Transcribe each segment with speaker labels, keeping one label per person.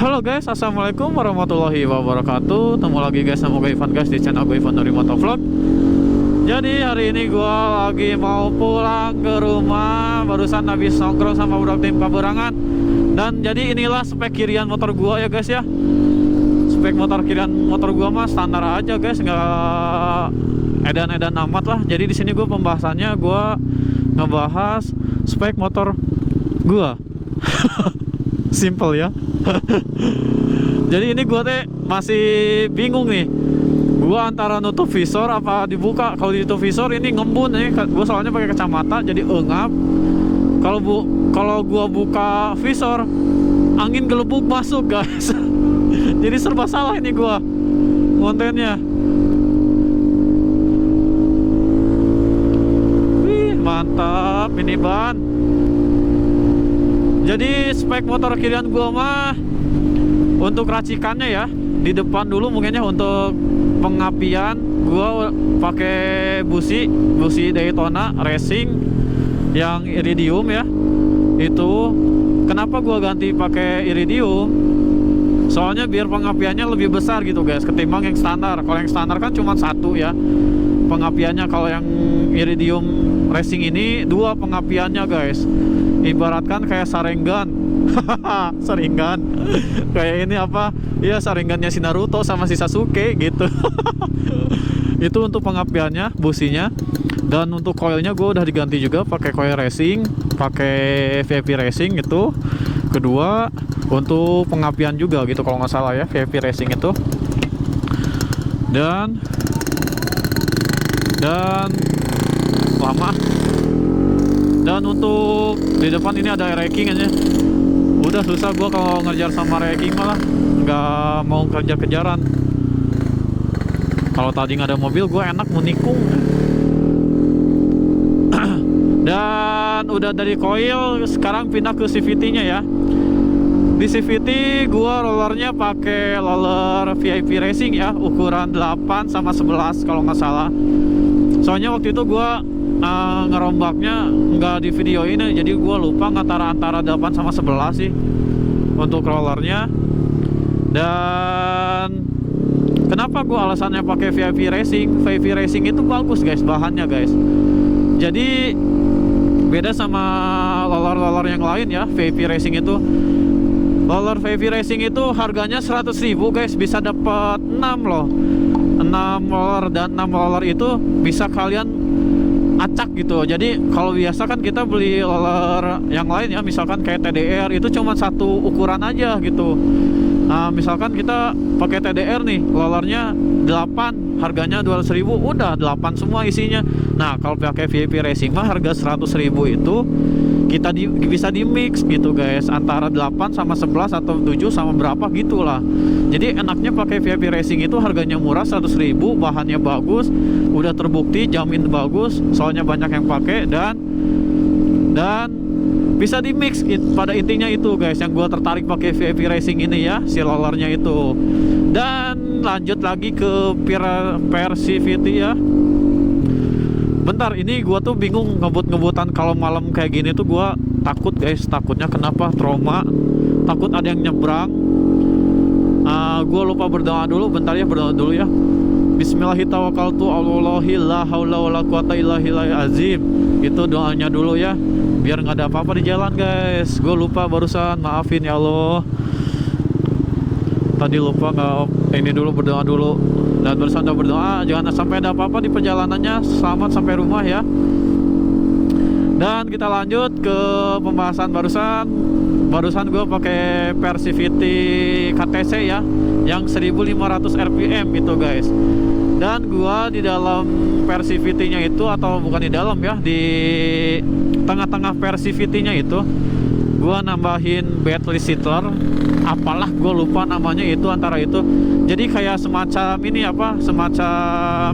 Speaker 1: Halo guys, assalamualaikum warahmatullahi wabarakatuh. Ketemu lagi guys sama gue Ivan guys di channel gue Ivan dari Motovlog. Jadi hari ini gue lagi mau pulang ke rumah. Barusan habis nongkrong sama budak tim Kaberangan. Dan jadi inilah spek kirian motor gue ya guys ya. Spek motor kirian motor gue mah standar aja guys, nggak edan-edan amat lah. Jadi di sini gue pembahasannya gue ngebahas spek motor gue. Simple ya. Jadi ini gua teh masih bingung nih. Gua antara nutup visor apa dibuka. Kalau ditutup visor ini ngembun nih. Gua soalnya pakai kacamata jadi engap. Kalau gua buka visor, angin gelembung masuk, guys. Jadi serba salah ini gua kontennya. Wih, mantap ini ban. Jadi spek motor kirian gua mah untuk racikannya ya, di depan dulu mungkinnya untuk pengapian gua pakai busi Daytona Racing yang iridium ya. Itu kenapa gua ganti pakai iridium? Soalnya biar pengapiannya lebih besar gitu guys ketimbang yang standar. Kalau yang standar kan cuma satu ya pengapiannya. Kalau yang iridium Racing ini dua pengapiannya guys. Ibaratkan kayak saringan. Saringan kayak ini apa ya, saringannya si Naruto sama si Sasuke gitu. Itu untuk pengapiannya, businya. Dan untuk coilnya gue udah diganti juga pakai coil racing, pakai VIP racing itu. Kedua untuk pengapian juga gitu kalau nggak salah ya, VIP racing itu. Dan lama. Dan untuk di depan ini ada racking aja. Udah susah gua kalau ngejar sama racking malah nggak mau kejar-kejaran. Kalau tadi nggak ada mobil gua enak menikung. Dan udah dari coil sekarang pindah ke CVT-nya ya. Di CVT gua rollernya pakai roller VIP Racing ya, ukuran 8 sama 11 kalau nggak salah. Soalnya waktu itu gua ngerombaknya nggak di video ini, jadi gue lupa antara 8 sama 11 sih untuk rollernya. Dan kenapa gue alasannya pakai VIP Racing? VIP Racing itu bagus guys bahannya guys. Jadi beda sama roller yang lain ya. VIP Racing itu, roller VIP Racing itu harganya 100.000 guys, bisa dapat 6 loh. 6 roller, dan 6 roller itu bisa kalian acak gitu. Jadi kalau biasa kan kita beli roller yang lain ya, misalkan kayak TDR itu cuma satu ukuran aja gitu. Nah, misalkan kita pakai TDR nih, rollernya 8, harganya 200.000, udah 8 semua isinya. Nah, kalau pakai VIP Racing mah harga 100.000 itu kita bisa di mix gitu guys, antara 8 sama 11 atau 7 sama berapa gitulah. Jadi enaknya pakai VIP Racing itu harganya murah, 100.000, bahannya bagus, udah terbukti jamin bagus, soalnya banyak yang pakai. Dan bisa di mix. Pada intinya itu guys yang gue tertarik pakai VIP Racing ini ya, si rollernya itu. Dan lanjut lagi ke CVT ya. Bentar, ini gua tuh bingung ngebut-ngebutan kalau malam kayak gini tuh gua takut guys. Takutnya kenapa? Trauma. Takut ada yang nyebrang. Gua lupa berdoa dulu. Bentar ya, berdoa dulu ya. Bismillahirrahmanirrahim. La haula wala quwata illa billahil azim. Itu doanya dulu ya, biar nggak ada apa-apa di jalan guys. Gua lupa barusan, maafin ya Allah. Tadi lupa nggak ini dulu, berdoa dulu. Dan bersanda berdoa jangan sampai ada apa-apa di perjalanannya, selamat sampai rumah ya. Dan kita lanjut ke pembahasan barusan gue pakai Persivity KTC ya, yang 1500 rpm itu guys. Dan gue di dalam Persivity-nya itu, atau bukan di dalam ya, di tengah-tengah Persivity-nya itu gue nambahin battery settler, apalah gue lupa namanya itu, antara itu. Jadi kayak semacam ini apa, semacam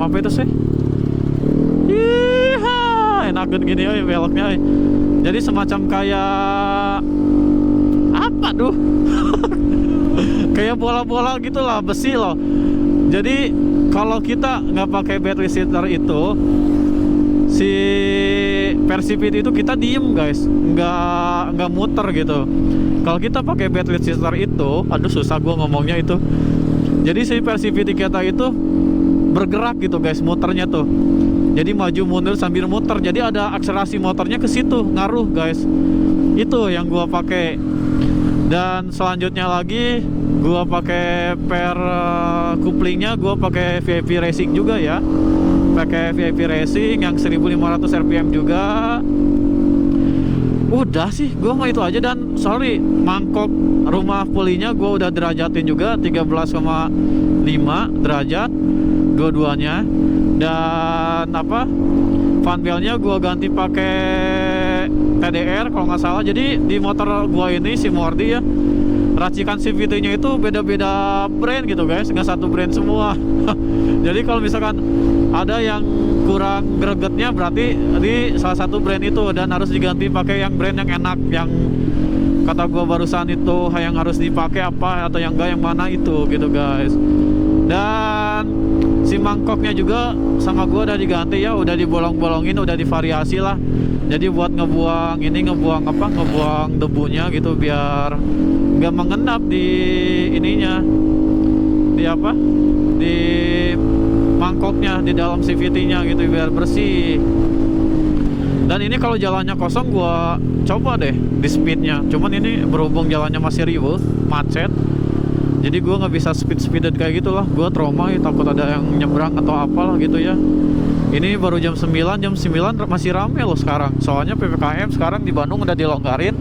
Speaker 1: apa itu sih? Enakan gini ya beloknya. Jadi semacam kayak apa tuh? Kayak bola-bola gitulah, besi loh. Jadi kalau kita nggak pakai battery settler itu, si Persivity itu kita diem guys, nggak muter gitu. Kalau kita pakai bed lead shifter itu, aduh susah gua ngomongnya itu. Jadi si Persivity kita itu bergerak gitu guys, muternya tuh. Jadi maju mundur sambil muter. Jadi ada akselerasi motornya ke situ, ngaruh guys. Itu yang gua pakai. Dan selanjutnya lagi gua pakai pair couplingnya, gua pakai VIP Racing juga ya. Pakai VIP Racing yang 1500 rpm juga. Udah sih, gua mah itu aja. Dan sorry, mangkok rumah pulinya gua udah derajatin juga 13,5 derajat dua-duanya. Dan apa, fanbelnya gua ganti pakai TDR kalau nggak salah. Jadi di motor gua ini si Mordi ya, racikan CVT-nya itu beda-beda brand gitu guys, nggak satu brand semua. Jadi kalau misalkan ada yang kurang gregetnya, berarti di salah satu brand itu, dan harus diganti pakai yang brand yang enak, yang kata gua barusan itu yang harus dipakai apa atau yang enggak, yang mana itu gitu guys. Dan si mangkoknya juga sama gua udah diganti ya, udah dibolong-bolongin, udah divariasi lah. Jadi buat ngebuang debunya gitu, biar nggak mengendap di ininya, di apa, di mangkoknya, di dalam CVT-nya gitu, biar bersih. Dan ini kalau jalannya kosong gua coba deh di speednya, cuman ini berhubung jalannya masih riuh, macet, jadi gua nggak bisa speed-speeded kayak gitulah. Gua trauma ya, takut ada yang nyebrang atau apalah gitu ya. Ini baru jam 9 masih rame loh sekarang. Soalnya PPKM sekarang di Bandung udah dilonggarin.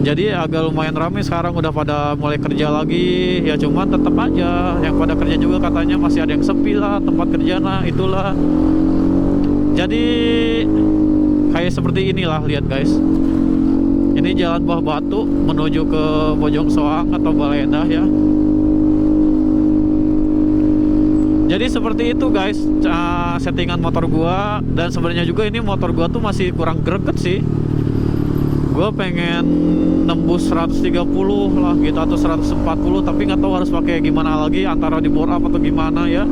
Speaker 1: Jadi agak lumayan rame sekarang, udah pada mulai kerja lagi. Ya cuman tetap aja yang pada kerja juga katanya masih ada yang sepi lah tempat kerja, nah itulah. Jadi kayak seperti inilah, lihat guys. Ini jalan Buah Batu menuju ke Bojong Soang atau Balendah ya. Jadi seperti itu guys, settingan motor gua. Dan sebenarnya juga ini motor gua tuh masih kurang greget sih. Gua pengen nembus 130 lah gitu, atau 140, tapi nggak tahu harus pakai gimana lagi, antara di bore up atau gimana ya.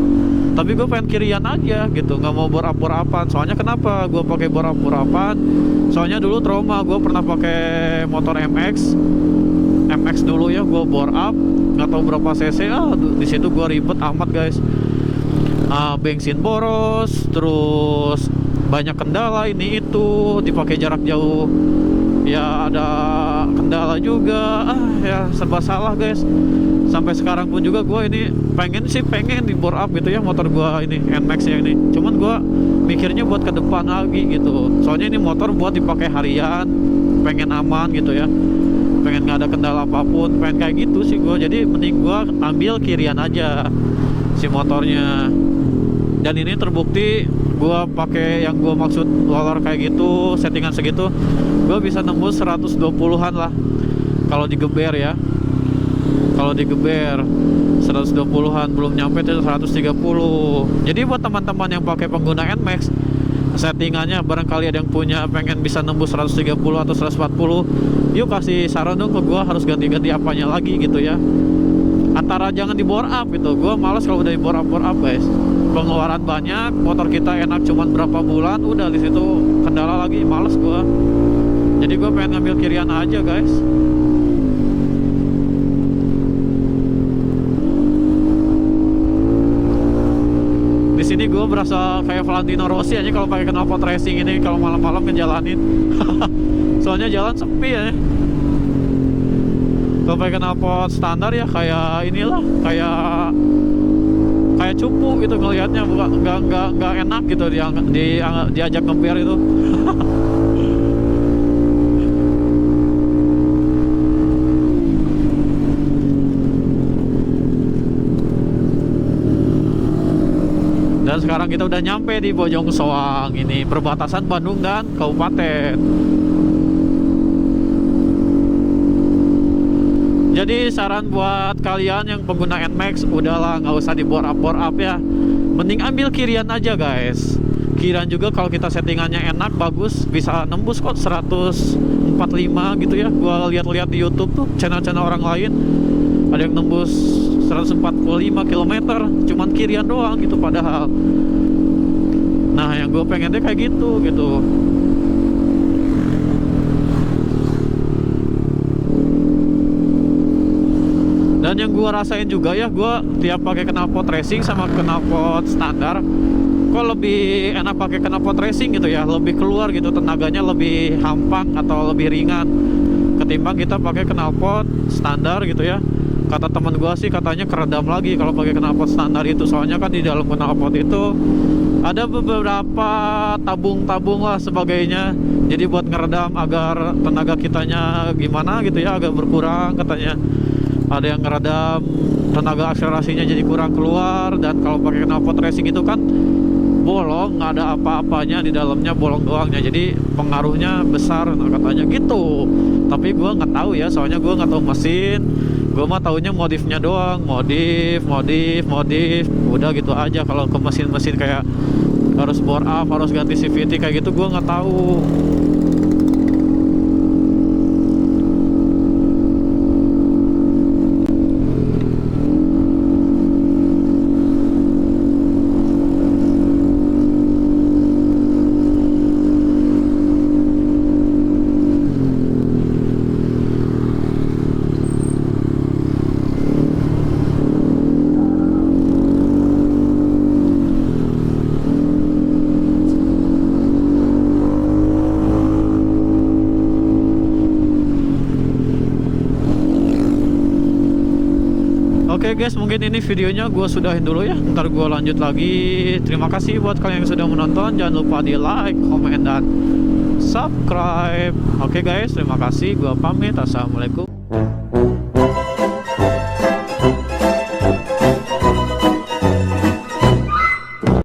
Speaker 1: Tapi gue pengen kirian aja gitu, nggak mau bore up-an. Soalnya kenapa gue pakai bore up-an? Soalnya dulu trauma, gue pernah pakai motor MX dulu ya, gue bore up nggak tahu berapa cc. Di situ gue ribet amat guys. Bensin boros, terus banyak kendala ini itu, dipakai jarak jauh ya ada kendala juga, ya serba salah guys. Sampai sekarang pun juga gue ini pengen di bore up gitu ya motor gue ini, NMAX nya ini. Cuman gue mikirnya buat ke depan lagi gitu, soalnya ini motor buat dipakai harian, pengen aman gitu ya, pengen gak ada kendala apapun, pengen kayak gitu sih gue. Jadi mending gue ambil kirian aja si motornya. Dan ini terbukti gue pakai yang gue maksud roller kayak gitu, settingan segitu, gue bisa nembus 120-an lah kalau digeber ya. Kalau digeber 120-an, belum nyampe tuh 130. Jadi buat teman-teman yang pakai pengguna NMAX, settingannya barangkali ada yang punya pengen bisa nembus 130 atau 140, yuk kasih saran dong ke gua, harus ganti-ganti apanya lagi gitu ya. Antara jangan di bore up gitu, gua males kalau udah di bore up guys. Pengeluaran banyak, motor kita enak cuman berapa bulan, udah di situ kendala lagi, males gua. Jadi gua pengen ngambil kirian aja guys. Di sini gue berasa kayak Valentino Rossi aja kalau pakai knalpot racing ini, kalau malam-malam ngejalanin. Soalnya jalan sepi ya. Kalau pakai knalpot standar ya kayak inilah, kayak cupu gitu ngelihatnya, bukan nggak enak gitu diajak ngeber itu. Dan sekarang kita udah nyampe di Bojong Soang, ini perbatasan Bandung dan Kabupaten. Jadi saran buat kalian yang pengguna NMAX, udahlah nggak usah di bore up ya, mending ambil kirian aja guys. Kirian juga kalau kita settingannya enak, bagus, bisa nembus kok 145 gitu ya. Gua lihat-lihat di YouTube tuh channel-channel orang lain, ada yang nembus 145 km cuman kirian doang gitu. Padahal Nah yang gue pengen deh kayak gitu gitu. Dan yang gue rasain juga ya, gue tiap pakai knalpot racing sama knalpot standar, kok lebih enak pakai knalpot racing gitu ya, lebih keluar gitu, tenaganya lebih hampang atau lebih ringan ketimbang kita pakai knalpot standar gitu ya. Kata teman gua sih katanya keredam lagi kalau pakai knalpot standar itu, soalnya kan di dalam knalpot itu ada beberapa tabung-tabung lah sebagainya, jadi buat ngeredam agar tenaga kitanya gimana gitu ya, agak berkurang katanya. Ada yang ngeredam tenaga akselerasinya jadi kurang keluar. Dan kalau pakai knalpot racing itu kan bolong, nggak ada apa-apanya di dalamnya, bolong doangnya, jadi pengaruhnya besar katanya gitu. Tapi gue nggak tahu ya, soalnya gue nggak tahu mesin. Gue mah taunya modifnya doang, modif udah gitu aja. Kalau ke mesin-mesin kayak harus bore up, harus ganti CVT kayak gitu, gue nggak tahu. Oke guys, mungkin ini videonya gue sudahin dulu ya. Ntar gue lanjut lagi. Terima kasih buat kalian yang sudah menonton. Jangan lupa di like, komen, dan subscribe. Oke guys, terima kasih. Gue pamit. Assalamualaikum.